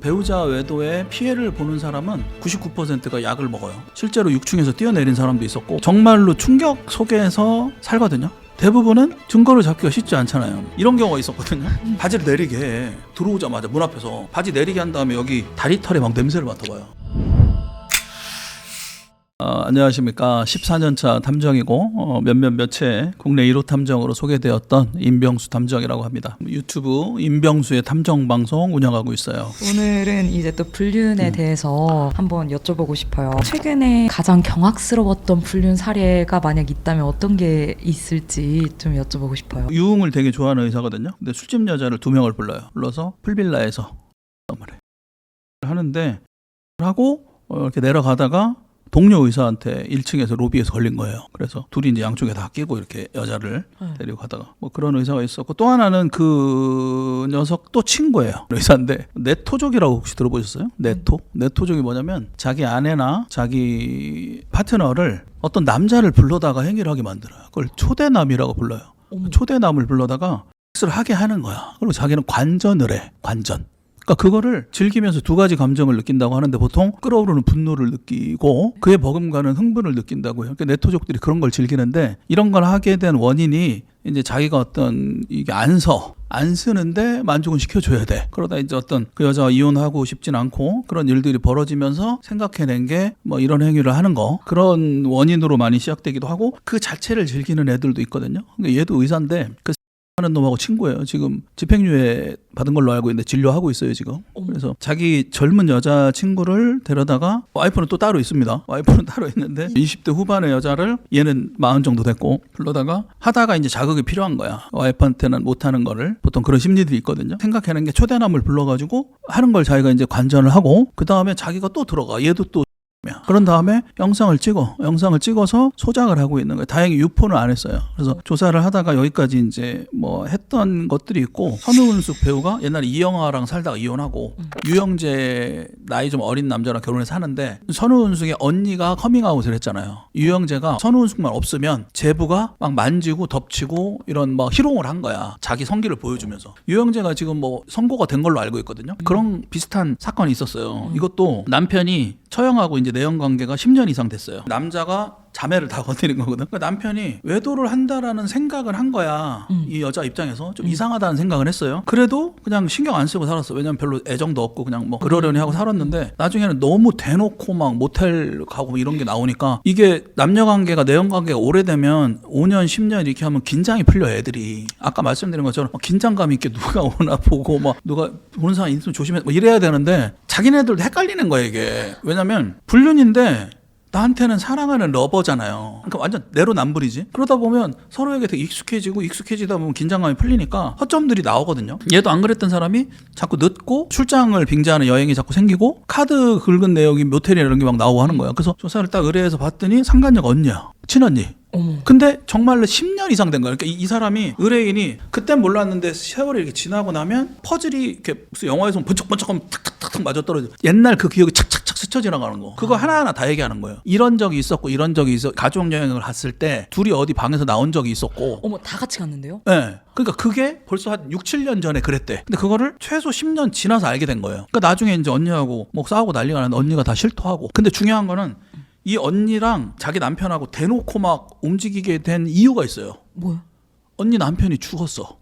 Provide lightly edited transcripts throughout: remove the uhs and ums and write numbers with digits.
배우자 외도에 피해를 보는 사람은 99%가 약을 먹어요. 실제로 6층에서 뛰어내린 사람도 있었고 정말로 충격 속에서 살거든요. 대부분은 증거를 잡기가 쉽지 않잖아요. 이런 경우가 있었거든요. 바지를 내리게 해. 들어오자마자 문 앞에서 바지 내리게 한 다음에 여기 다리털에 막 냄새를 맡아봐요. 안녕하십니까. 14년차 탐정이고 몇채 국내 1호 탐정으로 소개되었던 임병수 탐정이라고 합니다. 유튜브 임병수의 탐정방송 운영하고 있어요. 오늘은 이제 또 불륜에 대해서 한번 여쭤보고 싶어요. 최근에 가장 경악스러웠던 불륜 사례가 만약 있다면 어떤 게 있을지 좀 여쭤보고 싶어요. 유흥을 되게 좋아하는 의사거든요. 근데 술집 여자를 2명을 불러요. 불러서 풀빌라에서 하는데 하고 이렇게 내려가다가 동료 의사한테 1층에서 로비에서 걸린 거예요. 그래서 둘이 이제 양쪽에 다 끼고 이렇게 여자를 데리고 가다가 뭐 그런 의사가 있었고, 또 하나는 그 녀석 또 친구예요. 의사인데 네토족이라고 혹시 들어보셨어요? 네토족이 뭐냐면 자기 아내나 자기 파트너를 어떤 남자를 불러다가 행위를 하게 만들어요. 그걸 초대남이라고 불러요. 초대남을 불러다가 섹스를 하게 하는 거야. 그리고 자기는 관전을 해. 관전. 그러니까 그거를 즐기면서 두 가지 감정을 느낀다고 하는데, 보통 끓어오르는 분노를 느끼고 그에 버금가는 흥분을 느낀다고 해요. 그러니까 네토족들이 그런 걸 즐기는데, 이런 걸 하게 된 원인이 이제 자기가 어떤 이게 안 쓰는데 만족은 시켜줘야 돼. 그러다 이제 어떤 그 여자와 이혼하고 싶진 않고 그런 일들이 벌어지면서 생각해낸 게 뭐 이런 행위를 하는 거, 그런 원인으로 많이 시작되기도 하고, 그 자체를 즐기는 애들도 있거든요. 그러니까 얘도 의사인데 그 하는 놈하고 친구예요. 지금 집행유예 받은 걸로 알고 있는데 진료하고 있어요 지금. 그래서 자기 젊은 여자 친구를 데려다가, 와이프는 또 따로 있습니다. 와이프는 따로 있는데 20대 후반의 여자를, 얘는 40 정도 됐고, 불러다가 하다가 이제 자극이 필요한 거야. 와이프한테는 못하는 거를. 보통 그런 심리들이 있거든요. 생각해낸 게 초대남을 불러가지고 하는 걸 자기가 이제 관전을 하고, 그 다음에 자기가 또 들어가. 얘도 또 그런 다음에 영상을 찍어서 소장을 하고 있는 거예요. 다행히 유포는 안 했어요. 그래서 조사를 하다가 여기까지 이제 뭐 했던 것들이 있고, 선우은숙 배우가 옛날에 이영하랑 살다가 이혼하고 유영재 나이 좀 어린 남자랑 결혼해서 사는데, 선우은숙의 언니가 커밍아웃을 했잖아요. 유영재가 선우은숙만 없으면 제부가 막 만지고 덮치고 이런 막 희롱을 한 거야. 자기 성기를 보여주면서. 유영재가 지금 뭐 선고가 된 걸로 알고 있거든요. 그런 비슷한 사건이 있었어요. 이것도 남편이 처형하고 이제 내연 관계가 10년 이상 됐어요. 남자가 자매를 다 건드린 거거든. 그러니까 남편이 외도를 한다라는 생각을 한 거야. 이 여자 입장에서 좀 이상하다는 생각을 했어요. 그래도 그냥 신경 안 쓰고 살았어. 왜냐면 별로 애정도 없고 그냥 뭐 그러려니 하고 살았는데, 나중에는 너무 대놓고 막 모텔 가고 이런 게 나오니까, 이게 남녀 관계가, 내연 관계가 오래되면 5년 10년 이렇게 하면 긴장이 풀려 애들이. 아까 말씀드린 것처럼 긴장감 있게 누가 오나 보고 막 누가 보는 사람 있으면 조심해 뭐 이래야 되는데, 자기네들도 헷갈리는 거야 이게. 왜냐면 불륜인데 나한테는 사랑하는 러버잖아요. 그러니까 완전 내로남불이지. 그러다 보면 서로에게 되게 익숙해지다 보면 긴장감이 풀리니까 허점들이 나오거든요. 얘도 안 그랬던 사람이 자꾸 늦고 출장을 빙자하는 여행이 자꾸 생기고 카드 긁은 내역이 모텔이나 이런 게 막 나오고 하는 거야. 그래서 조사를 딱 의뢰해서 봤더니 상간녀 언니야. 친언니. 근데 정말로 10년 이상 된 거야. 그러니까 이 사람이, 의뢰인이 그땐 몰랐는데 세월이 이렇게 지나고 나면 퍼즐이 이렇게 무슨 영화에서 번쩍번쩍하면 탁탁탁 맞아 떨어져. 옛날 그 기억이 착착착 스쳐 지나가는 거. 그거 하나하나 다 얘기하는 거예요. 이런 적이 있었고 이런 적이 있어. 가족 여행을 갔을 때 둘이 어디 방에서 나온 적이 있었고. 어머, 다 같이 갔는데요? 네. 그러니까 그게 벌써 한 6, 7년 전에 그랬대. 근데 그거를 최소 10년 지나서 알게 된 거예요. 그러니까 나중에 이제 언니하고 뭐 싸우고 난리가 나는데 언니가 다 실토하고. 근데 중요한 거는 이 언니랑 자기 남편하고 대놓고 막 움직이게 된 이유가 있어요. 뭐야? 언니 남편이 죽었어.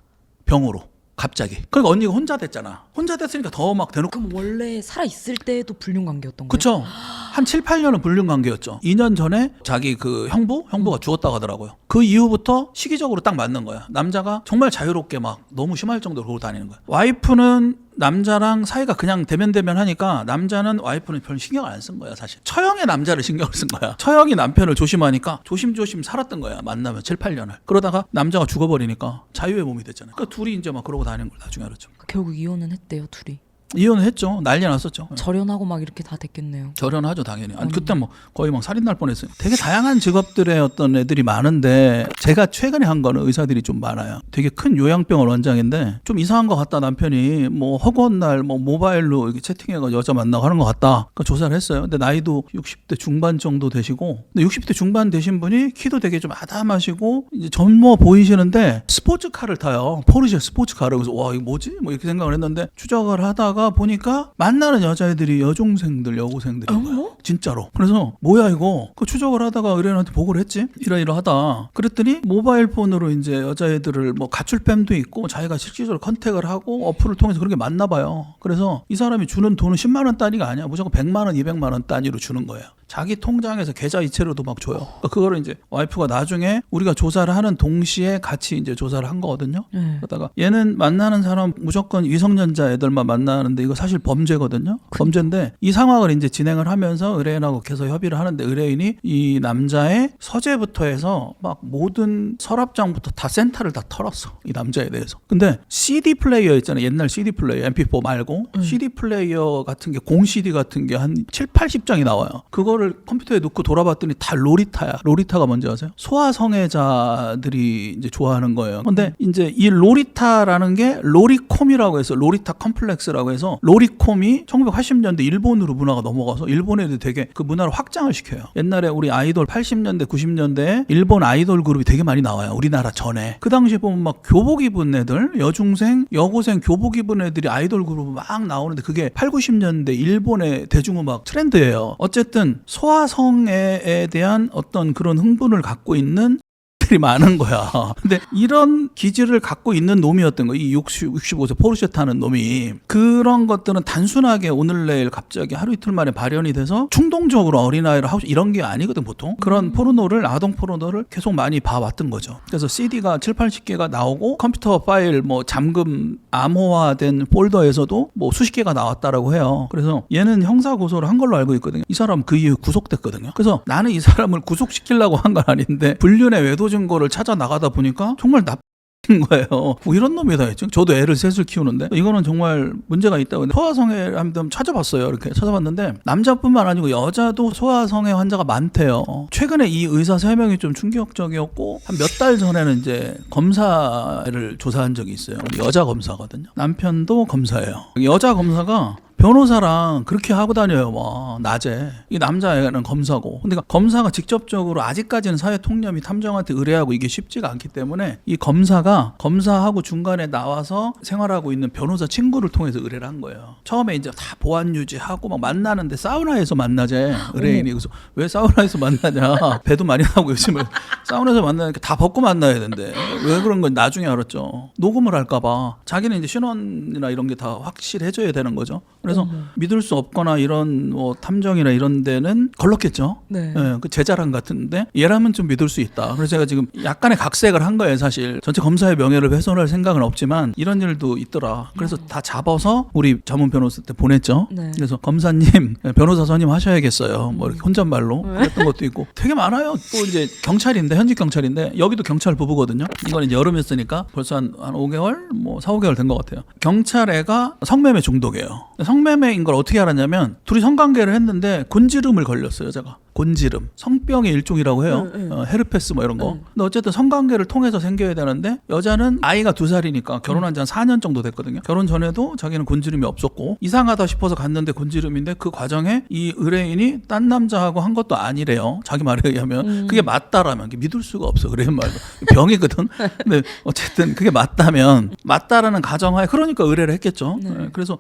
병으로. 갑자기. 그러니까 언니가 혼자 됐잖아. 혼자 됐으니까 더 막 대놓고. 그럼 원래 살아있을 때도 불륜 관계였던 거예요? 그쵸. 한 7, 8년은 불륜 관계였죠. 2년 전에 자기 그 형부가 죽었다고 하더라고요. 그 이후부터 시기적으로 딱 맞는 거야. 남자가 정말 자유롭게 막 너무 심할 정도로 그러고 다니는 거야. 와이프는 남자랑 사이가 그냥 대면 하니까 남자는 와이프는 별로 신경을 안 쓴 거야 사실. 처형의 남자를 신경을 쓴 거야. 처형이 남편을 조심하니까 조심조심 살았던 거야. 만나면 7, 8년을. 그러다가 남자가 죽어버리니까 자유의 몸이 됐잖아요. 그러니까 둘이 이제 막 그러고 다니는 걸 나중에 알았죠. 결국 이혼은 했대요, 둘이. 이혼을 했죠. 난리 났었죠. 절연하고 막 이렇게 다 됐겠네요. 절연하죠 당연히. 아니 그때 뭐 거의 막 살인 날 뻔했어요. 되게 다양한 직업들의 어떤 애들이 많은데, 제가 최근에 한 거는 의사들이 좀 많아요. 되게 큰 요양병원 원장인데 좀 이상한 것 같다. 남편이 뭐 허구한 날 뭐 모바일로 이렇게 채팅해가 여자 만나고 하는 것 같다. 그러니까 조사를 했어요. 근데 나이도 60대 중반 정도 되시고, 근데 60대 중반 되신 분이 키도 되게 좀 아담하시고 이제 젊어 보이시는데 스포츠카를 타요. 포르쉐 스포츠카를. 그래서 와 이거 뭐지? 뭐 이렇게 생각을 했는데, 추적을 하다가 들어가다가 보니까 만나는 여자애들이 여중생들, 여고생들인 거야. 진짜로. 그래서 뭐야 이거? 그 추적을 하다가 의뢰인한테 보고를 했지. 이러이러하다. 그랬더니 모바일 폰으로 이제 여자애들을 뭐 가출팸도 있고 자기가 실질적으로 컨택을 하고 어플을 통해서 그렇게 만나 봐요. 그래서 이 사람이 주는 돈은 10만 원 단위가 아니야. 무조건 100만 원, 200만 원 단위로 주는 거예요. 자기 통장에서 계좌 이체로도 막 줘요. 그러니까 그거를 이제 와이프가 나중에 우리가 조사를 하는 동시에 같이 이제 조사를 한 거거든요. 그러다가 얘는 만나는 사람 무조건 미성년자 애들만 만나는데 이거 사실 범죄거든요. 범죄인데 이 상황을 이제 진행을 하면서 의뢰인하고 계속 협의를 하는데 의뢰인이 이 남자의 서재부터 해서 막 모든 서랍장부터 다 센터를 다 털었어. 이 남자에 대해서. 근데 CD 플레이어 있잖아요. 옛날 CD 플레이어 MP4 말고 CD 플레이어 같은 게 공 CD 같은 게 한 7, 80장이 나와요. 그거를 컴퓨터에 넣고 돌아봤더니 다 로리타야. 로리타가 뭔지 아세요? 소아성애자들이 이제 좋아하는 거예요. 근데 이제 이 로리타라는 게 로리콤이라고 해서 로리타 컴플렉스라고 해서 로리콤이 1980년대 일본으로 문화가 넘어가서 일본 애들 되게 그 문화를 확장을 시켜요. 옛날에 우리 아이돌 80년대 90년대에 일본 아이돌 그룹이 되게 많이 나와요. 우리나라 전에. 그 당시에 보면 막 교복 입은 애들, 여중생, 여고생 교복 입은 애들이 아이돌 그룹 막 나오는데 그게 8, 90년대 일본의 대중음악 트렌드예요. 어쨌든 소아성애에 대한 어떤 그런 흥분을 갖고 있는 들이 많은 거야. 근데 이런 기질을 갖고 있는 놈이었던 거야. 이 65세 포르쉐 타는 놈이. 그런 것들은 단순하게 오늘 내일 갑자기 하루 이틀 만에 발현이 돼서 충동적으로 어린아이를 하고 이런 게 아니거든 보통. 그런 포르노를 아동 포르노를 계속 많이 봐왔던 거죠. 그래서 CD가 7, 80개가 나오고 컴퓨터 파일 뭐 잠금 암호화된 폴더에서도 뭐 수십 개가 나왔다라고 해요. 그래서 얘는 형사 고소를 한 걸로 알고 있거든요. 이 사람 그 이후에 구속됐거든요. 그래서 나는 이 사람을 구속시키려고 한 건 아닌데 불륜의 외도 증거를 찾아 나가다 보니까 정말 나쁜 거예요. 뭐 이런 놈이다 했죠. 저도 애를 셋을 키우는데 이거는 정말 문제가 있다고. 소아성애 한번 찾아봤어요. 이렇게 찾아봤는데 남자뿐만 아니고 여자도 소아성애 환자가 많대요. 최근에 이 의사 3명이 좀 충격적이었고 한 몇 달 전에는 이제 검사를 조사한 적이 있어요. 여자 검사거든요. 남편도 검사예요. 여자 검사가 변호사랑 그렇게 하고 다녀요. 막 낮에. 이 남자애는 검사고. 근데 검사가 직접적으로 아직까지는 사회 통념이 탐정한테 의뢰하고 이게 쉽지가 않기 때문에 이 검사가 검사하고 중간에 나와서 생활하고 있는 변호사 친구를 통해서 의뢰를 한 거예요. 처음에 이제 다 보안 유지하고 막 만나는데 사우나에서 만나재. 의뢰인이. 그래서 왜 사우나에서 만나냐. 배도 많이 나고 요즘은 사우나에서 만나니까 다 벗고 만나야 된대. 왜 그런 건 나중에 알았죠. 녹음을 할까 봐. 자기는 이제 신원이나 이런 게 다 확실해져야 되는 거죠. 그래서 믿을 수 없거나 이런 뭐 탐정이나 이런 데는 걸렀겠죠. 네. 네, 그 제자랑 같은데 얘라면 좀 믿을 수 있다. 그래서 제가 지금 약간의 각색을 한 거예요. 사실 전체 검사의 명예를 훼손할 생각은 없지만 이런 일도 있더라. 그래서 다 잡아서 우리 전문 변호사한테 보냈죠. 네. 그래서 검사님 변호사 선임 하셔야겠어요. 뭐 이렇게 혼잣말로 그랬던 것도 있고 되게 많아요. 또 이제 경찰인데 현직 경찰인데 여기도 경찰 부부거든요. 이건 이제 여름이었으니까 벌써 한 5개월 뭐 4, 5개월 된 것 같아요. 경찰 애가 성매매 중독이에요. 성매매인 걸 어떻게 알았냐면 둘이 성관계를 했는데 곤지름을 걸렸어요. 여자가. 곤지름. 성병의 일종이라고 해요. 헤르페스 뭐 이런 거. 근데 어쨌든 성관계를 통해서 생겨야 되는데 여자는 아이가 2살이니까 결혼한 지 한 4년 정도 됐거든요. 결혼 전에도 자기는 곤지름이 없었고 이상하다 싶어서 갔는데 곤지름인데 그 과정에 이 의뢰인이 딴 남자하고 한 것도 아니래요. 자기 말에 의하면. 그게 맞다라면 믿을 수가 없어. 의뢰인 말도. 병이거든. 근데 어쨌든 그게 맞다라는 가정하에 그러니까 의뢰를 했겠죠. 네. 그래서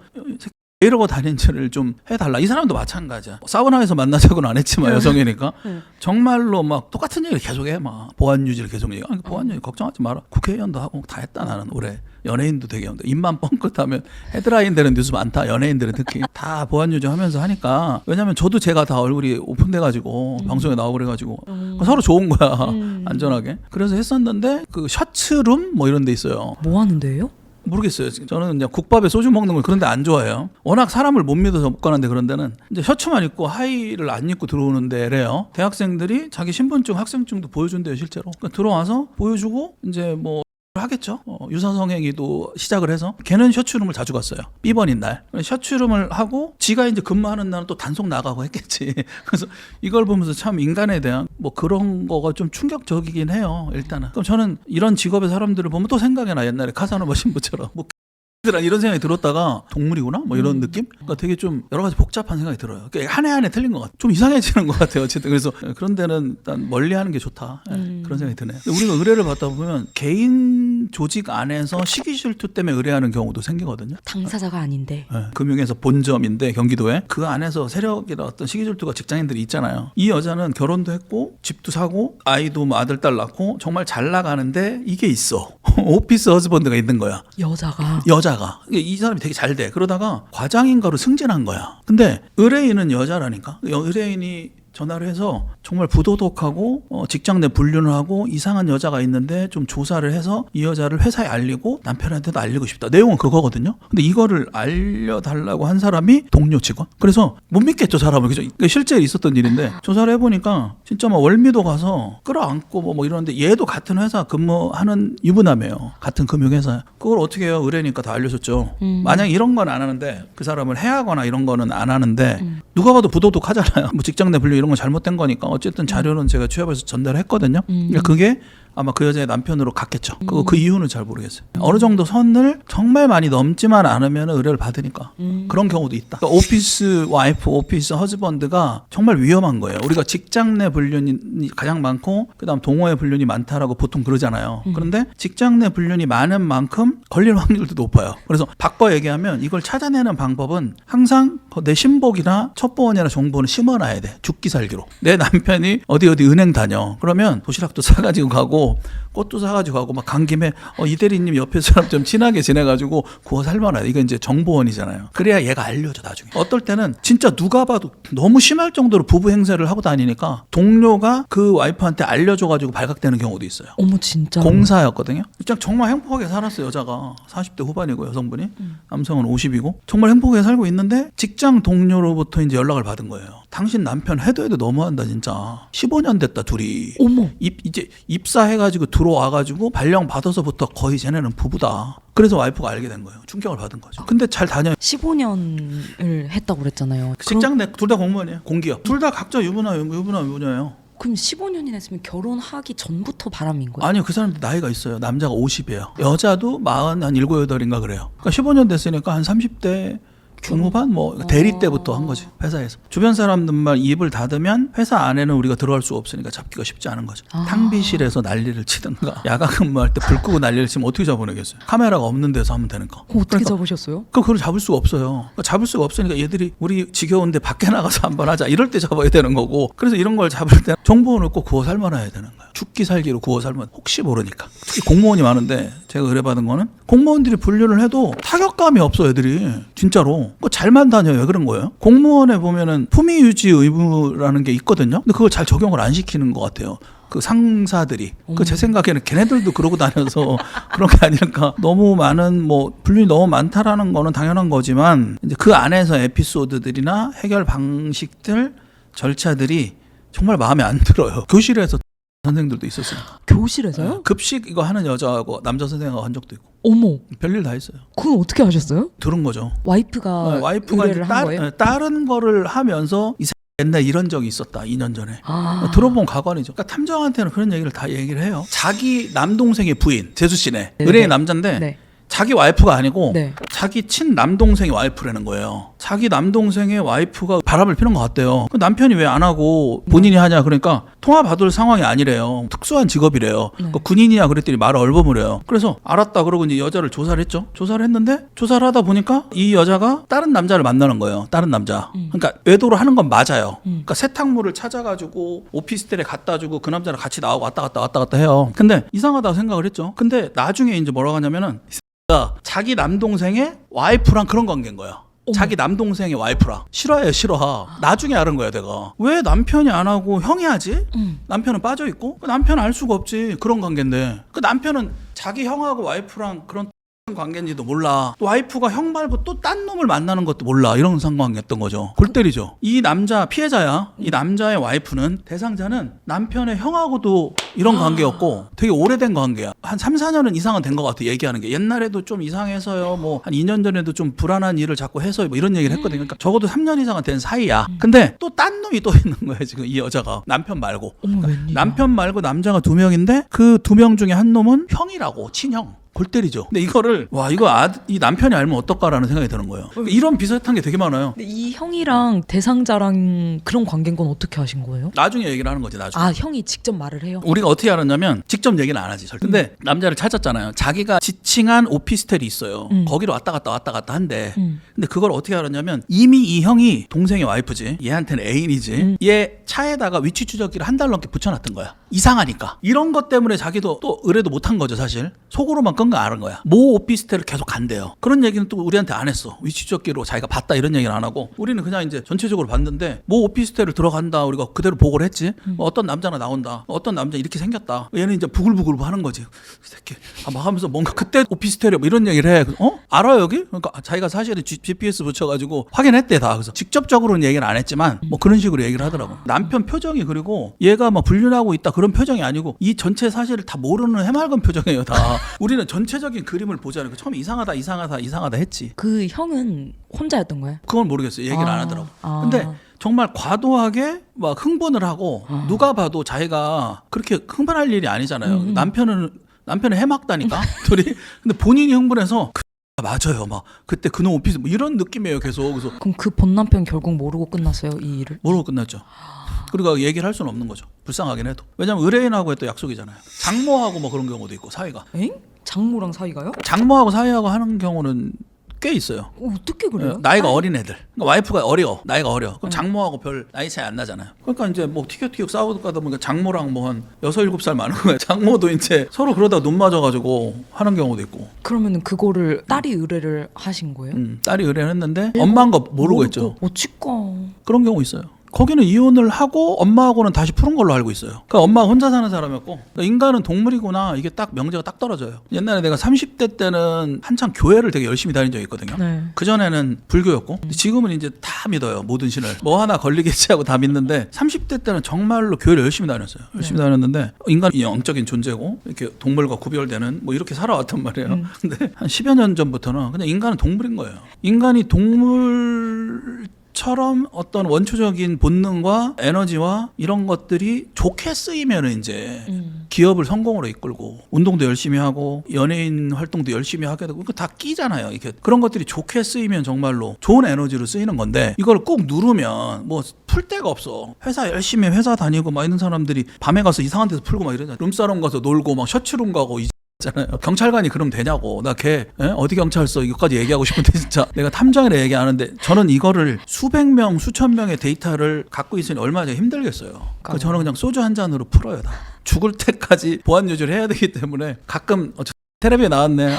이러고 다닌지를 좀 해달라. 이 사람도 마찬가지야. 사우나에서 만나자고는 안 했지만 여성이니까 정말로 막 똑같은 얘기를 계속해. 막 보안 유지를 계속 얘기해. 보안 유지 걱정하지 마라. 국회의원도 하고 다 했다 나는 올해. 연예인도 되게 하는데 입만 뻥끗하면 헤드라인 되는 뉴스 많다. 연예인들은 특히 다 보안 유지하면서 하니까. 왜냐면 저도 제가 다 얼굴이 오픈돼가지고 방송에 나오고 그래가지고 서로 좋은 거야. 안전하게. 그래서 했었는데 그 셔츠룸 뭐 이런 데 있어요. 뭐 하는 데예요? 모르겠어요. 저는 그냥 국밥에 소주 먹는 걸 그런데 안 좋아해요. 워낙 사람을 못 믿어서 못 가는데 그런 데는 이제 셔츠만 입고 하의를 안 입고 들어오는 데래요. 대학생들이 자기 신분증, 학생증도 보여준대요 실제로. 그러니까 들어와서 보여주고 이제 뭐 하겠죠. 유사성행위도 시작을 해서 걔는 셔츠룸을 자주 갔어요. 삐번인 날 셔츠룸을 하고 지가 이제 근무하는 날은 또 단속 나가고 했겠지. 그래서 이걸 보면서 참 인간에 대한 뭐 그런 거가 좀 충격적이긴 해요. 일단은. 그럼 저는 이런 직업의 사람들을 보면 또 생각이 나. 옛날에 카사노바 신부처럼 뭐 이런 생각이 들었다가 동물이구나 뭐 이런 느낌? 그러니까 되게 좀 여러 가지 복잡한 생각이 들어요. 그러니까 한 해 틀린 것 같아요. 좀 이상해지는 것 같아요. 어쨌든 그래서 그런 데는 일단 멀리하는 게 좋다. 그런 생각이 드네요. 우리가 의뢰를 받다 보면 개인 큰 조직 안에서 시기 질투 때문에 의뢰하는 경우도 생기거든요. 당사자가 아닌데. 네, 금융에서 본점인데 경기도에 그 안에서 세력이나 어떤 시기 질투가 직장인들이 있잖아요. 이 여자는 결혼도 했고 집도 사고 아이도 뭐 아들 딸 낳고 정말 잘 나가는데 이게 있어. 오피스 허즈번드가 있는 거야. 여자가 이 사람이 되게 잘 돼. 그러다가 과장인가로 승진한 거야. 근데 의뢰인은 여자라니까. 의뢰인이 전화를 해서 정말 부도덕하고 직장 내 불륜을 하고 이상한 여자가 있는데 좀 조사를 해서 이 여자를 회사에 알리고 남편한테도 알리고 싶다. 내용은 그거거든요. 근데 이거를 알려달라고 한 사람이 동료 직원. 그래서 못 믿겠죠, 사람을. 그죠? 실제 있었던 일인데 조사를 해보니까 진짜 막 월미도 가서 끌어안고 뭐 이러는데 얘도 같은 회사 근무하는 유부남이에요. 같은 금융회사. 그걸 어떻게 해요? 의뢰니까 다 알려줬죠. 만약 이런 건 안 하는데 그 사람을 해하거나 이런 거는 안 하는데 누가 봐도 부도덕하잖아요. 뭐 직장 내 불륜 이런 건 잘못된 거니까 어쨌든 자료는 제가 취합해서 전달을 했거든요. 그러니까 그게 아마 그 여자의 남편으로 갔겠죠. 그 이유는 잘 모르겠어요. 어느 정도 선을 정말 많이 넘지만 않으면 의뢰를 받으니까 그런 경우도 있다. 그러니까 오피스 와이프, 오피스 허즈번드가 정말 위험한 거예요. 우리가 직장 내 불륜이 가장 많고 그다음 동호회 불륜이 많다라고 보통 그러잖아요. 그런데 직장 내 불륜이 많은 만큼 걸릴 확률도 높아요. 그래서 바꿔 얘기하면 이걸 찾아내는 방법은 항상 내 신복이나 첩보원이나 정보는 심어놔야 돼. 죽기 살기로. 내 남편이 어디 은행 다녀. 그러면 도시락도 싸가지고 가고 꽃도 사가지고 가고 막 간 김에 이 대리님 옆에 사람 좀 친하게 지내가지고 구워 삶아놔. 이거 이제 정보원이잖아요. 그래야 얘가 알려줘 나중에. 어떨 때는 진짜 누가 봐도 너무 심할 정도로 부부 행세를 하고 다니니까 동료가 그 와이프한테 알려줘가지고 발각되는 경우도 있어요. 어머 진짜. 공사였거든요. 진짜 정말 행복하게 살았어요. 여자가 40대 후반이고 여성분이 남성은 50이고 정말 행복하게 살고 있는데 직장 동료로부터 이제 연락을 받은 거예요. 당신 남편 해도 너무한다 진짜. 15년 됐다 둘이. 어머. 이제 입사해가지고 들어와가지고 발령 받아서부터 거의 쟤네는 부부다. 그래서 와이프가 알게 된 거예요. 충격을 받은 거죠. 근데 잘 다녀요. 15년을 했다고 그랬잖아요. 직장 내 둘 다 공무원이에요. 공기업. 둘 다 각자 유부남이에요. 그럼 15년이나 했으면 결혼하기 전부터 바람인 거예요? 아니요. 그 사람들 나이가 있어요. 남자가 50이에요. 여자도 40, 한 7, 8인가 그래요. 그러니까 15년 됐으니까 한 30대 중후반 뭐 대리 때부터 한 거지. 회사에서. 주변 사람들만 입을 닫으면 회사 안에는 우리가 들어갈 수가 없으니까 잡기가 쉽지 않은 거죠. 탕비실에서 난리를 치든가 야간 근무할 때 불 끄고 난리를 치면 어떻게 잡아내겠어요. 카메라가 없는 데서 하면 되니까. 어떻게 잡으셨어요? 그걸 잡을 수가 없어요. 그러니까 잡을 수가 없으니까 얘들이 우리 지겨운데 밖에 나가서 한번 하자 이럴 때 잡아야 되는 거고. 그래서 이런 걸 잡을 때 정보원을 꼭 구워 삶아놔야 되는 거예요. 죽기 살기로 구워 삶아. 혹시 모르니까. 특히 공무원이 많은데 제가 의뢰받은 거는 공무원들이 분류를 해도 타격감이 없어 애들이. 진짜로. 잘만 다녀요. 왜 그런 거예요? 공무원에 보면은 품위 유지 의무라는 게 있거든요. 근데 그걸 잘 적용을 안 시키는 것 같아요. 그 상사들이. 그 제 생각에는 걔네들도 그러고 다녀서 그런 게 아닐까. 너무 많은 뭐 분류이 너무 많다라는 거는 당연한 거지만 이제 그 안에서 에피소드들이나 해결 방식들, 절차들이 정말 마음에 안 들어요. 교실에서 선생들도 있었어요. 교실에서요? 급식 이거 하는 여자하고 남자 선생하고 한 적도 있고. 어머. 별일 다 했어요. 그건 어떻게 하셨어요? 들은 거죠. 와이프가 의뢰를 한 거예요? 다른 거를 하면서 옛날 이런 적이 있었다. 2년 전에. 들어본 가관이죠. 그러니까 탐정한테는 그런 얘기를 다 얘기를 해요. 자기 남동생의 부인, 재수 씨네. 의뢰인 남자인데 네. 자기 와이프가 아니고 네. 자기 친남동생의 와이프라는 거예요. 자기 남동생의 와이프가 바람을 피는 것 같대요. 그 남편이 왜 안 하고 본인이 하냐 그러니까 통화 받을 상황이 아니래요. 특수한 직업이래요. 그러니까 군인이냐 그랬더니 말을 얼버무려요. 그래서 알았다 그러고 이제 여자를 조사를 했죠. 조사를 했는데 조사를 하다 보니까 이 여자가 다른 남자를 만나는 거예요. 다른 남자. 그러니까 외도를 하는 건 맞아요. 그러니까 세탁물을 찾아가지고 오피스텔에 갖다 주고 그 남자랑 같이 나오고 왔다 갔다 해요. 근데 이상하다고 생각을 했죠. 근데 나중에 이제 뭐라고 하냐면은 자기 남동생의 와이프랑 그런 관계인 거야. 자기 남동생의 와이프랑. 싫어해. 나중에 알은 거야 내가. 왜 남편이 안 하고 형이 하지? 남편은 빠져있고 남편은 알 수가 없지. 그런 관계인데 그 남편은 자기 형하고 와이프랑 그런 관계인지도 몰라. 또 와이프가 형 말고 또 딴 놈을 만나는 것도 몰라. 이런 상관이었던 거죠. 골 때리죠. 이 남자 피해자야. 이 남자의 와이프는 대상자는 남편의 형하고도 이런 관계였고 되게 오래된 관계야. 한 3, 4년은 이상은 된 것 같아. 얘기하는 게. 옛날에도 좀 이상해서요. 뭐 한 2년 전에도 좀 불안한 일을 자꾸 해서요. 뭐 이런 얘기를 했거든요. 그러니까 적어도 3년 이상은 된 사이야. 근데 또 딴 놈이 또 있는 거야. 지금 이 여자가. 남편 말고. 어머, 그러니까 남편 말고 남자가 2명인데 그 2명 중에 한 놈은 형이라고. 친형. 골 때리죠. 근데 이거를 와 이거 이 남편이 알면 어떨까라는 생각이 드는 거예요. 이런 비슷한 게 되게 많아요. 근데 이 형이랑 대상자랑 그런 관계인 건 어떻게 하신 거예요? 나중에 얘기를 하는 거지 나중에. 아 형이 직접 말을 해요? 우리가 어떻게 알았냐면 직접 얘기는 안 하지 절대. 근데 남자를 찾았잖아요. 자기가 지칭한 오피스텔이 있어요. 거기로 왔다 갔다 한대. 근데 그걸 어떻게 알았냐면 이미 이 형이 동생의 와이프지. 얘한테는 애인이지. 얘 차에다가 위치 추적기를 한 달 넘게 붙여놨던 거야. 이상하니까. 이런 것 때문에 자기도 또 의뢰도 못한 거죠 사실. 속으로만 끈 거 아는 거야. 모 오피스텔을 계속 간대요. 그런 얘기는 또 우리한테 안 했어. 위치 추적기로 자기가 봤다 이런 얘기는 안 하고 우리는 그냥 이제 전체적으로 봤는데 모 오피스텔을 들어간다. 우리가 그대로 보고를 했지. 어떤 남자가 나온다. 어떤 남자 이렇게 생겼다. 얘는 이제 부글부글 하는 거지. 이 새끼. 막 하면서 뭔가 그때 오피스텔이 뭐 이런 얘기를 해. 알아 여기? 그러니까 자기가 사실은 GPS 붙여가지고 확인했대 다. 그래서 직접적으로는 얘기를 안 했지만 뭐 그런 식으로 얘기를 하더라고. 남편 표정이 그리고 얘가 막 불륜하고 있다 그런 표정이 아니고 이 전체 사실을 다 모르는 해맑은 표정이에요 다. 우리는 전체적인 그림을 보자니까 처음에 이상하다 했지. 그 형은 혼자였던 거예요? 그건 모르겠어요. 얘기를 안 하더라고. 근데 정말 과도하게 막 흥분을 하고 누가 봐도 자기가 그렇게 흥분할 일이 아니잖아요. 남편은 해맑다니까 둘이. 근데 본인이 흥분해서 맞아요. 막 그때 그놈 오피스 뭐 이런 느낌이에요 계속. 그래서 그럼 그 본 남편 결국 모르고 끝났어요 이 일을? 모르고 끝났죠. 그리고 얘기를 할 수는 없는 거죠. 불쌍하긴 해도. 왜냐면 의뢰인하고 또 약속이잖아요. 장모하고 뭐 그런 경우도 있고 사이가. 엥? 장모랑 사이가요? 장모하고 사이하고 하는 경우는 꽤 있어요. 어떻게 그래요? 나이가 어린 애들. 그러니까 와이프가 어려. 나이가 어려. 그럼 장모하고 별 나이 차이 안 나잖아요. 그러니까 이제 뭐 티격태격 싸우다가 보니까 장모랑 뭐 한 6, 7살 많은 거예요. 장모도 이제 서로 그러다 눈 맞아가지고 하는 경우도 있고. 그러면은 그거를 딸이 의뢰를 하신 거예요? 딸이 의뢰를 했는데 엄마인 거 모르고 했죠. 어찌까. 그런 경우 있어요. 거기는 이혼을 하고 엄마하고는 다시 푸른 걸로 알고 있어요. 그러니까 엄마가 혼자 사는 사람이었고 그러니까 인간은 동물이구나 이게 딱 명제가 딱 떨어져요. 옛날에 내가 30대 때는 한창 교회를 되게 열심히 다닌 적이 있거든요. 네. 그전에는 불교였고 지금은 이제 다 믿어요. 모든 신을. 뭐 하나 걸리겠지 하고 다 믿는데 30대 때는 정말로 교회를 열심히 다녔어요. 열심히 다녔는데 인간이 영적인 존재고 이렇게 동물과 구별되는 뭐 이렇게 살아왔단 말이에요. 근데 한 10여 년 전부터는 그냥 인간은 동물인 거예요. 인간이 동물 처럼 어떤 원초적인 본능과 에너지와 이런 것들이 좋게 쓰이면 이제 기업을 성공으로 이끌고 운동도 열심히 하고 연예인 활동도 열심히 하게 되고 다 끼잖아요. 이렇게 그런 것들이 좋게 쓰이면 정말로 좋은 에너지로 쓰이는 건데 이걸 꼭 누르면 뭐 풀 데가 없어. 회사 열심히 회사 다니고 막 이런 사람들이 밤에 가서 이상한 데서 풀고 막 이러잖아. 룸사롱 가서 놀고 막 셔츠룸 가고 잖아요. 경찰관이 그럼 되냐고. 나 걔 어디 경찰서 이것까지 얘기하고 싶은데 진짜 내가 탐정이라 얘기하는데 저는 이거를 수백 명 수천 명의 데이터를 갖고 있으니 얼마나 힘들겠어요. 그러니까 저는 그냥 소주 한 잔으로 풀어요 다. 죽을 때까지 보안 유지를 해야 되기 때문에 가끔 텔레비에 나왔네.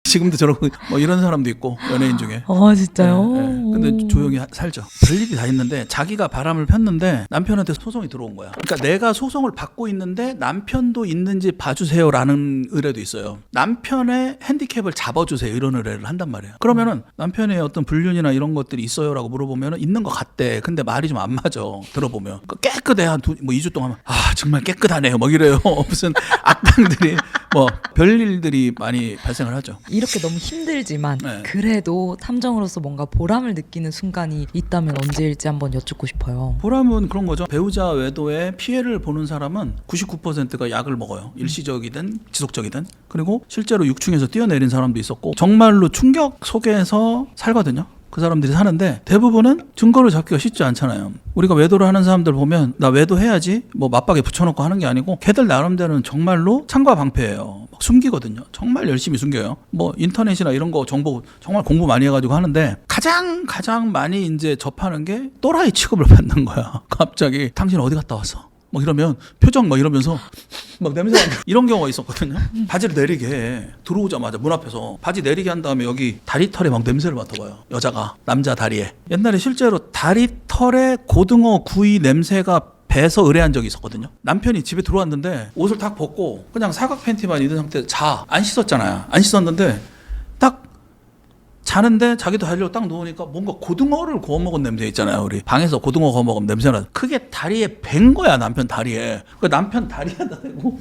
지금도 저러고 뭐 이런 사람도 있고 연예인 중에. 진짜요? 근데 조용히 살죠. 별일이 다 있는데 자기가 바람을 폈는데 남편한테 소송이 들어온 거야. 그러니까 내가 소송을 받고 있는데 남편도 있는지 봐주세요라는 의뢰도 있어요. 남편의 핸디캡을 잡아주세요 이런 의뢰를 한단 말이에요. 그러면은 남편의 어떤 불륜이나 이런 것들이 있어요라고 물어보면은 있는 것 같대. 근데 말이 좀 안 맞아. 들어보면 그러니까 깨끗해 한 2주 동안 정말 깨끗하네요. 뭐 이래요. 무슨 악당들이 뭐 별일들이 많이 발생을 하죠. 이렇게 너무 힘들지만 그래도 탐정으로서 뭔가 보람을 느끼는 순간이 있다면 언제일지 한번 여쭙고 싶어요. 보람은 그런 거죠. 배우자 외도에 피해를 보는 사람은 99%가 약을 먹어요. 일시적이든 지속적이든. 그리고 실제로 6층에서 뛰어내린 사람도 있었고 정말로 충격 속에서 살거든요. 그 사람들이 사는데 대부분은 증거를 잡기가 쉽지 않잖아요. 우리가 외도를 하는 사람들 보면 나 외도해야지 뭐 맞박에 붙여놓고 하는 게 아니고 걔들 나름대로는 정말로 창과 방패예요. 막 숨기거든요. 정말 열심히 숨겨요. 뭐 인터넷이나 이런 거 정보 정말 공부 많이 해가지고 하는데 가장 많이 이제 접하는 게 또라이 취급을 받는 거야. 갑자기 당신 어디 갔다 왔어? 막 이러면 표정 막 이러면서 막 냄새 이런 경우가 있었거든요. 바지를 내리게 해. 들어오자마자 문 앞에서 바지 내리게 한 다음에 여기 다리털에 막 냄새를 맡아봐요. 여자가 남자 다리에. 옛날에 실제로 다리털에 고등어 구이 냄새가 배서 의뢰한 적이 있었거든요. 남편이 집에 들어왔는데 옷을 딱 벗고 그냥 사각 팬티만 입은 상태에서 안 씻었잖아요. 안 씻었는데 딱 자는데 자기도 하려고 딱 누우니까 뭔가 고등어를 구워 먹은 냄새 있잖아요. 우리 방에서 고등어 구워 먹으면 냄새나. 그게 다리에 밴 거야. 남편 다리에. 그 남편 다리에다 대고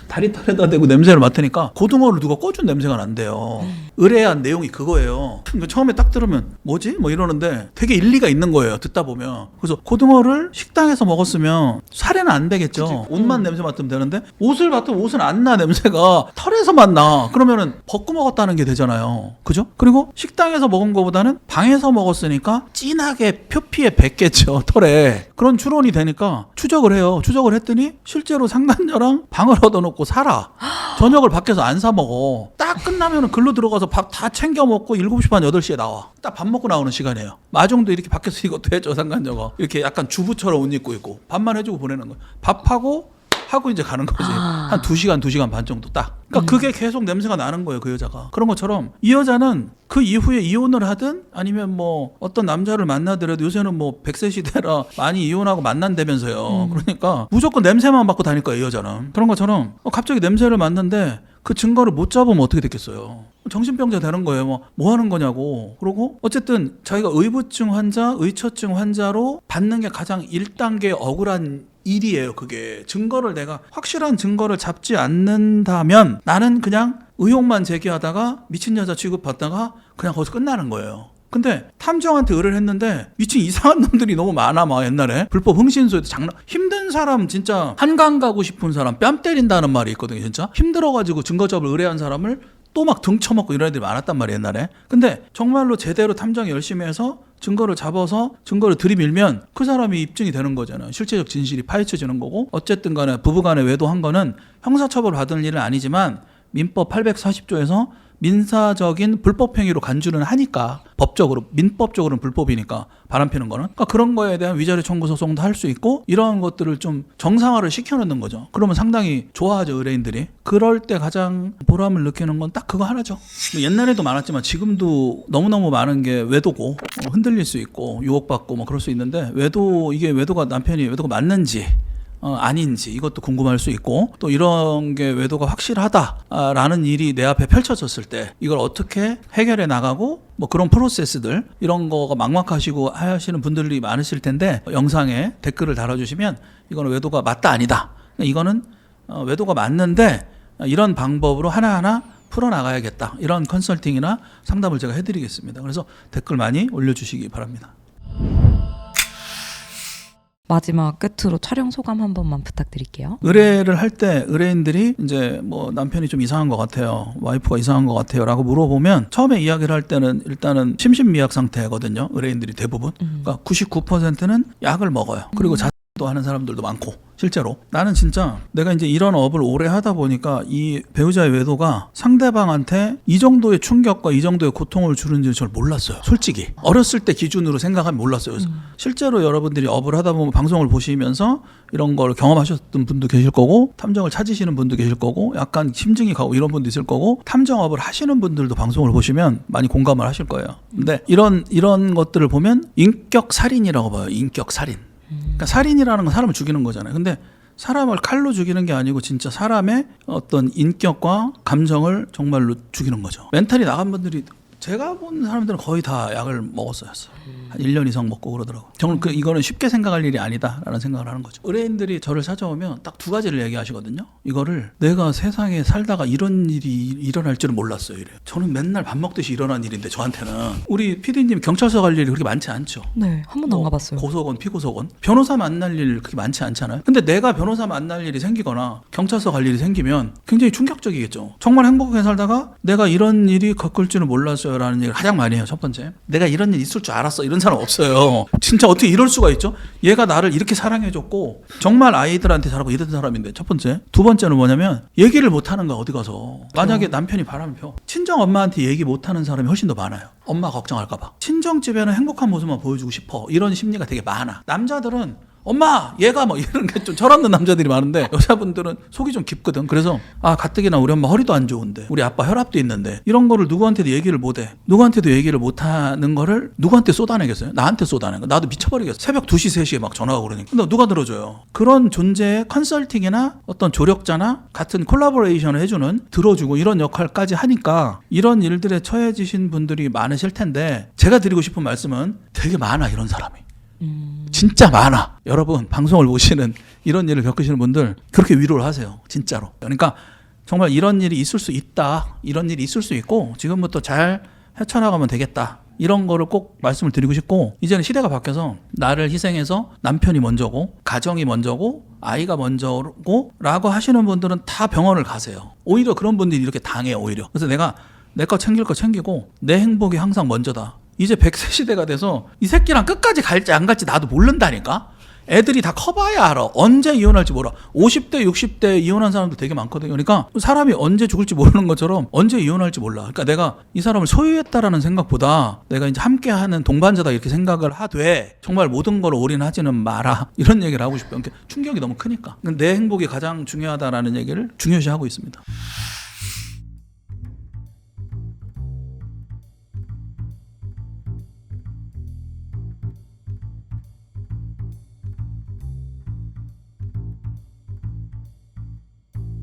다리 털에다 대고 냄새를 맡으니까 고등어를 누가 꺼준 냄새가 난대요. 의뢰한 내용이 그거예요. 그러니까 처음에 딱 들으면 뭐지? 뭐 이러는데 되게 일리가 있는 거예요. 듣다 보면. 그래서 고등어를 식당에서 먹었으면 살에는 안 되겠죠. 옷만 냄새 맡으면 되는데 옷을 맡으면 옷은 안 나 냄새가 털에서만 나. 그러면은 벗고 먹었다는 게 되잖아요. 그죠? 그리고 식당에서 먹은 거보다는 방에서 먹었으니까 진하게 표피에 뱉겠죠. 털에. 그런 추론이 되니까 추적을 해요. 추적을 했더니 실제로 상간녀랑 방을 얻어놓고 살아. 저녁을 밖에서 안 사 먹어. 딱 끝나면은 글로 들어가서 밥 다 챙겨 먹고 7시 반 8시에 나와. 딱 밥 먹고 나오는 시간이에요. 마중도 이렇게 밖에서 이것도 해줘. 상간녀가. 이렇게 약간 주부처럼 옷 입고 있고 밥만 해주고 보내는 거야. 밥하고 하고 이제 가는 거지. 한 2시간, 2시간 반 정도 딱. 그러니까 그게 계속 냄새가 나는 거예요, 그 여자가. 그런 것처럼 이 여자는 그 이후에 이혼을 하든 아니면 뭐 어떤 남자를 만나더라도 요새는 뭐 100세 시대라 많이 이혼하고 만난다면서요. 그러니까 무조건 냄새만 맡고 다닐 거예요, 이 여자는. 그런 것처럼 갑자기 냄새를 맡는데 그 증거를 못 잡으면 어떻게 됐겠어요. 정신병자 되는 거예요. 뭐 하는 거냐고. 그러고 어쨌든 자기가 의부증 환자, 의처증 환자로 받는 게 가장 1단계 억울한 일이에요. 그게 증거를 내가 확실한 증거를 잡지 않는다면 나는 그냥 의혹만 제기하다가 미친 여자 취급받다가 그냥 거기서 끝나는 거예요. 근데 탐정한테 의뢰를 했는데 미친 이상한 놈들이 너무 많아. 막 옛날에 불법 흥신소에도 장난 힘든 사람 진짜 한강 가고 싶은 사람 뺨 때린다는 말이 있거든요. 진짜 힘들어가지고 증거잡을 의뢰한 사람을 또 막 등쳐먹고 이런 애들이 많았단 말이에요. 옛날에. 근데 정말로 제대로 탐정 열심히 해서 증거를 잡아서 증거를 들이밀면 그 사람이 입증이 되는 거잖아요. 실체적 진실이 파헤쳐지는 거고 어쨌든 간에 부부간에 외도한 거는 형사처벌 받을 일은 아니지만 민법 840조에서 민사적인 불법행위로 간주는 하니까 법적으로 민법적으로는 불법이니까 바람피는 거는 그러니까 그런 거에 대한 위자료 청구 소송도 할 수 있고 이러한 것들을 좀 정상화를 시켜놓는 거죠. 그러면 상당히 좋아하죠 의뢰인들이. 그럴 때 가장 보람을 느끼는 건 딱 그거 하나죠. 옛날에도 많았지만 지금도 너무너무 많은 게 외도고 흔들릴 수 있고 유혹받고 뭐 그럴 수 있는데 이게 외도가 외도가 맞는지 아닌지 이것도 궁금할 수 있고 또 이런 게 외도가 확실하다라는 일이 내 앞에 펼쳐졌을 때 이걸 어떻게 해결해 나가고 뭐 그런 프로세스들 이런 거가 막막하시고 하시는 분들이 많으실 텐데 영상에 댓글을 달아주시면 이거는 외도가 맞다 아니다. 이거는 외도가 맞는데 이런 방법으로 하나하나 풀어나가야겠다. 이런 컨설팅이나 상담을 제가 해드리겠습니다. 그래서 댓글 많이 올려주시기 바랍니다. 마지막 끝으로 촬영 소감 한 번만 부탁드릴게요. 의뢰를 할 때 의뢰인들이 이제 뭐 남편이 좀 이상한 것 같아요. 와이프가 이상한 것 같아요. 라고 물어보면 처음에 이야기를 할 때는 일단은 심신미약 상태거든요. 의뢰인들이 대부분. 그러니까 99%는 약을 먹어요. 그리고 자도 하는 사람들도 많고. 실제로 나는 진짜 내가 이제 이런 업을 오래 하다 보니까 이 배우자의 외도가 상대방한테 이 정도의 충격과 이 정도의 고통을 주는지 잘 몰랐어요. 솔직히 어렸을 때 기준으로 생각하면 몰랐어요. 그래서 실제로 여러분들이 업을 하다 보면 방송을 보시면서 이런 걸 경험하셨던 분도 계실 거고 탐정을 찾으시는 분도 계실 거고 약간 심증이 가고 이런 분도 있을 거고 탐정업을 하시는 분들도 방송을 보시면 많이 공감을 하실 거예요. 근데 이런 것들을 보면 인격 살인이라고 봐요. 인격 살인. 그러니까 살인이라는 건 사람을 죽이는 거잖아요. 근데 사람을 칼로 죽이는 게 아니고 진짜 사람의 어떤 인격과 감정을 정말로 죽이는 거죠. 멘탈이 나간 분들이 제가 본 사람들은 거의 다 약을 먹었어요. 한 1년 이상 먹고 그러더라고요. 저는 이거는 쉽게 생각할 일이 아니다라는 생각을 하는 거죠. 의뢰인들이 저를 찾아오면 딱 2가지를 얘기하시거든요. 이거를 내가 세상에 살다가 이런 일이 일어날 줄은 몰랐어요. 이래요. 저는 맨날 밥 먹듯이 일어난 일인데 저한테는. 우리 PD님 경찰서 갈 일이 그렇게 많지 않죠. 네, 한 번도 안 가봤어요. 고소건 피고소건. 변호사 만날 일 그렇게 많지 않잖아요. 근데 내가 변호사 만날 일이 생기거나 경찰서 갈 일이 생기면 굉장히 충격적이겠죠. 정말 행복하게 살다가 내가 이런 일이 겪을 줄은 몰랐어요 라는 얘기를 가장 많이 해요. 첫 번째, 내가 이런 일 있을 줄 알았어 이런 사람 없어요. 진짜 어떻게 이럴 수가 있죠? 얘가 나를 이렇게 사랑해줬고 정말 아이들한테 잘하고 이런 사람인데. 첫 번째. 두 번째는 뭐냐면 얘기를 못하는 거야. 어디 가서 만약에 남편이 바람을 펴 친정 엄마한테 얘기 못하는 사람이 훨씬 더 많아요. 엄마 걱정할까 봐. 친정집에는 행복한 모습만 보여주고 싶어 이런 심리가 되게 많아. 남자들은 엄마 얘가 뭐 이런 게 좀 철없는 남자들이 많은데 여자분들은 속이 좀 깊거든. 그래서 가뜩이나 우리 엄마 허리도 안 좋은데 우리 아빠 혈압도 있는데 이런 거를 누구한테도 얘기를 못해. 누구한테도 얘기를 못하는 거를 누구한테 쏟아내겠어요? 나한테 쏟아내는 거. 나도 미쳐버리겠어. 새벽 2시 3시에 막 전화가 그러니까. 근데 누가 들어줘요? 그런 존재의 컨설팅이나 어떤 조력자나 같은 콜라보레이션을 해주는 들어주고 이런 역할까지 하니까 이런 일들에 처해지신 분들이 많으실 텐데 제가 드리고 싶은 말씀은 되게 많아 이런 사람이. 진짜 많아. 여러분 방송을 보시는 이런 일을 겪으시는 분들 그렇게 위로를 하세요. 진짜로. 그러니까 정말 이런 일이 있을 수 있다. 이런 일이 있을 수 있고 지금부터 잘 헤쳐나가면 되겠다. 이런 거를 꼭 말씀을 드리고 싶고 이제는 시대가 바뀌어서 나를 희생해서 남편이 먼저고 가정이 먼저고 아이가 먼저고 라고 하시는 분들은 다 병원을 가세요. 오히려 그런 분들이 이렇게 당해요. 오히려. 그래서 내가 내 거 챙길 거 챙기고 내 행복이 항상 먼저다. 이제 100세 시대가 돼서 이 새끼랑 끝까지 갈지 안 갈지 나도 모른다니까. 애들이 다 커봐야 알아. 언제 이혼할지 몰라. 50대 60대 이혼한 사람도 되게 많거든요. 그러니까 사람이 언제 죽을지 모르는 것처럼 언제 이혼할지 몰라. 그러니까 내가 이 사람을 소유했다라는 생각보다 내가 이제 함께하는 동반자다 이렇게 생각을 하되 정말 모든 걸 올인하지는 마라. 이런 얘기를 하고 싶어요. 그러니까 충격이 너무 크니까. 내 행복이 가장 중요하다라는 얘기를 중요시하고 있습니다.